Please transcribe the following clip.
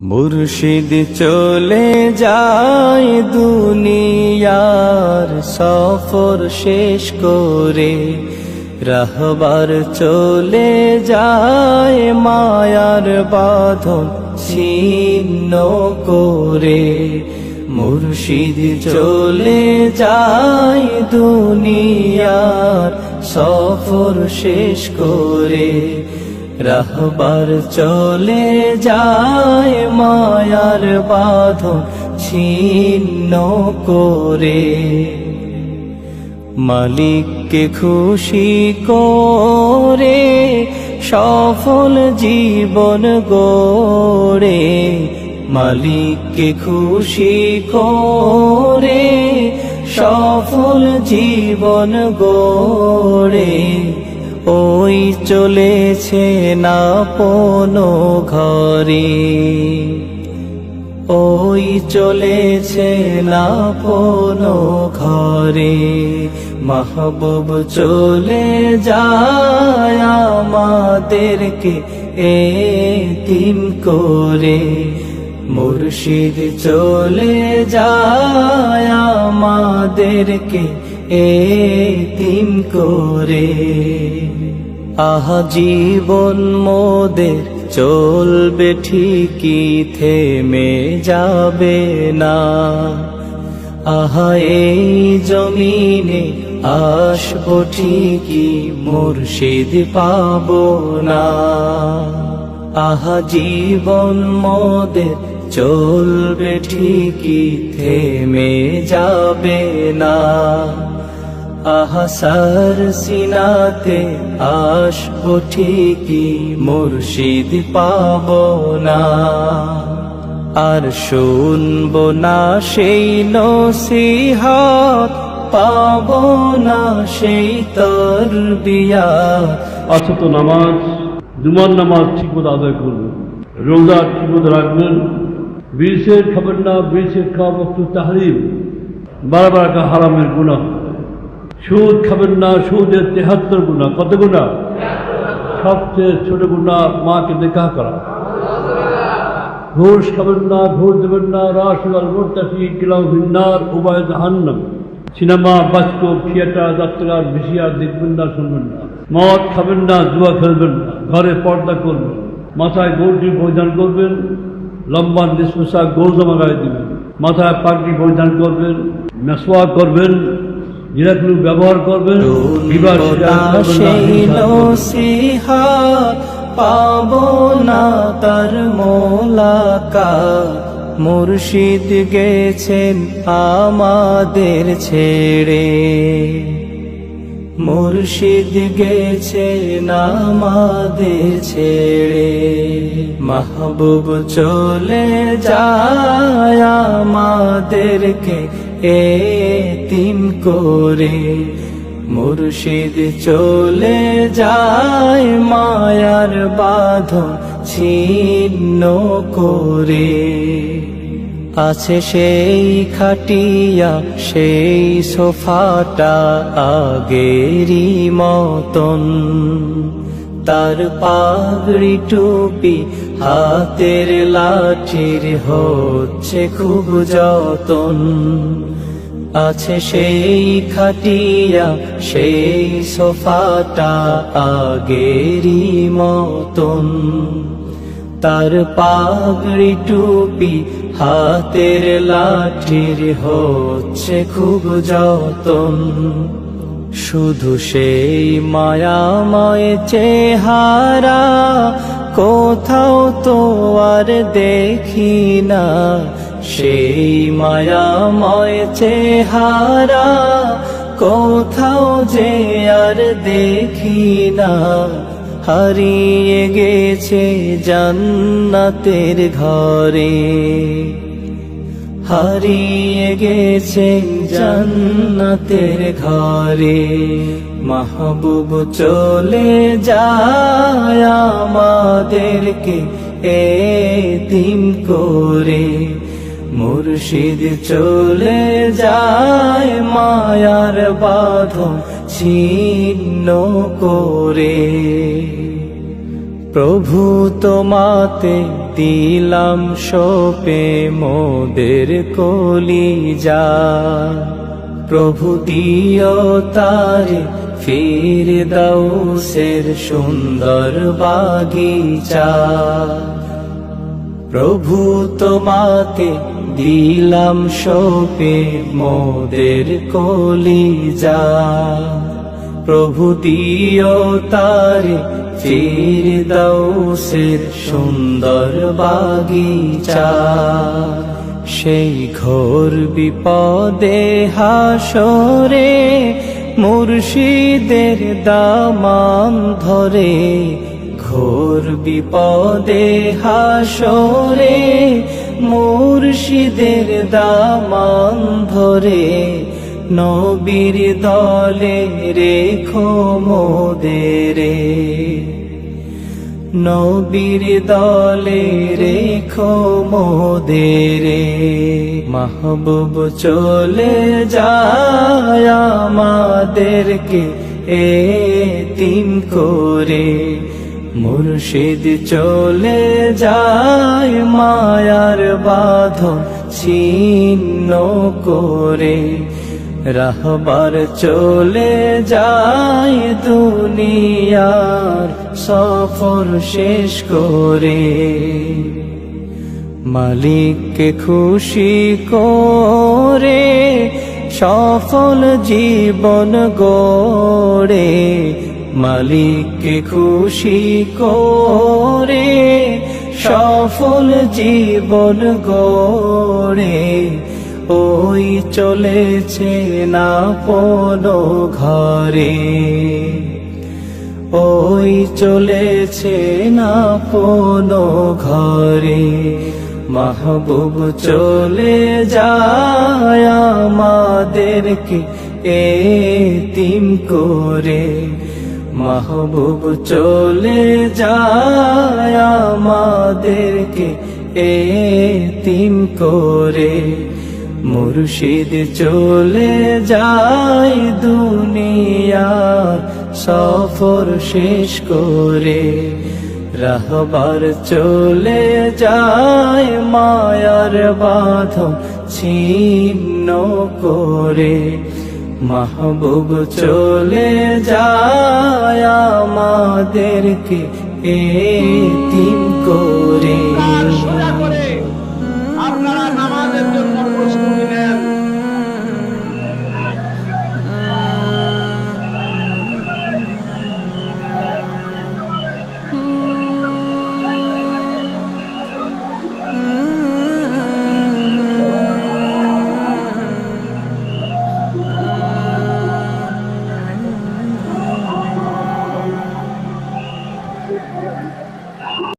মুর্শিদ চলে যায় দুনিয়ার সফর শেষ করে, রাহবার চলে যায় মায়ার বাঁধন ছিন্ন করে। মুর্শিদ চলে যায় দুনিয়ার সফর শেষ করে, রাহবার চলে যায় মায়ার বাঁধন ছিন্ন করে। মালিককে খুশি করে সফল জীবন গড়ে, মালিককে খুশি করে সফল জীবন গড়ে। ওই চলেছে না আপনো ঘরে, ওই চলেছে না আপনো ঘরে। মাহবুব চলে যায় আমাদেরকে এতিম করে, মুর্শিদ চলে যায় আমাদেরকে এতিম করে। আহা জীবন মোদের চলবে ঠিকই, থেমে যাবে না। আহা এই জমিনে আসবো ঠিকই, মুর্শিদ পাবো না। আহা জীবন মোদের চলবে ঠিকই, থেমে যাবে না। আহা সার সিনাতে আসবো ঠিকই, মুর্শিদ পাবো না। আর শুনবো না সেই নসিহত, পাবো না সেই তরবিয়ত। অথচ নামাজ, জুমার নামাজ ঠিক মতো আদায় করবেন, রোজা ঠিক মতো রাখবেন, বিড়ির খাবেন না, বিড়ির খাওয়া বস্তু তাহরিম, বারবার হারামের গুনাহ। সুদ খাবেন না, সুদের 73 গুনাহ। কত গুনাহ? সবচেয়ে ছোট গুনাহ মাকে দেখা করা। ঘুষ খাবেন না, ঘুষ দেবেন না, রাসুল মুরতাফি কিলাউ ফিন্নার, উভয় জাহান্নাম। সিনেমা, বাস্কো, থিয়েটার, যাত্রা, ভিসিআর দেখবেন না, শুনবেন না। মদ খাবেন না, জুয়া খেলবেন না, ঘরে পর্দা করবেন, মাথায় গৌরটি পরিধান করবেন, লম্বা নিষ্পোষা গোল জমা গায়ে দিবেন, মাথায় পাগড়ি পরিধান করবেন, মেসওয়া করবেন, নিরাকুল ব্যবহার করবেন। পাবো না তার মোলাকাত, মুর্শিদ গেছেন আমাদের ছেড়ে, মুর্শিদ গেছেন আমাদের ছেড়ে। মাহবুব চলে যায় আমাদেরকে এতিম করে, মুর্শিদ চলে যায় মায়ার বাঁধন ছিন্ন করে। আছে সেই খাটিয়া, সেই সোফাটা আগেরই মতন, তার পাগড়ি টুপি হাতের লাঠির হচ্ছে খুব যতন। আছে সেই খাটিয়া, সেই সোফাটা আগেরই মতন, তার পাগড়ি টুপি হাতের লাঠির হচ্ছে খুব যতন। শুধু সেই মায়াময় চেহারা কোথাও তো আর দেখি না, সেই মায়াময় চেহারা কোথাও যে আর দেখি না। হারিয়ে গেছে জান্নাতের ঘরে, হারিয়ে গেছে জান্নাতের ঘরে। মাহবুব চলে যায় আমাদেরকে এতিম করে, মুর্শিদ চলে যায় মায়ার বাঁধন ছিন্ন করে। প্রভু তোমাতে দিলাম সোপে মোদের কলিজা প্রভু দিও তারে ফিরদাউসের সুন্দর বাগিচা প্রভু তোমাকে দিলাম সোপে মোদের কলিজা প্রভু দিও তারে ফিরদাউসের সুন্দর বাগিচা সেই ঘোর বিপদে হাসরে মুর্শিদের দামান ধরে ঘোর বিপদে হাসরে মুর্শিদের দামান ধরে নবীর দলে রেখো মোদেরে নবীর দলে রেখো মোদেরে মাহবুব চলে যায় আমাদেরকে এতিম করে মুর্শিদ চলে যায় মায়ার বাঁধন ছিন্ন করে রাহবার চলে যায় দুনিয়ার সফর শেষ করে মালিককে খুশি করে সফল জীবন গড়ে মালিককে খুশি করে সফল জীবন গড়ে ওই চলেছে না পোনো ঘরে ওই চলেছে না পোনো ঘরে মাহবুব চলে যায় আমাদেরকে এতিম করে মাহবুব চলে যায় আমাদেরকে এতিম করে মুর্শিদ চলে যায় দুনিয়ার সফর শেষ করে রাহবার চলে যায় মায়ার বাঁধন ছিন্ন করে মাহবুব চলে যায় আমাদেরকে এতিম করে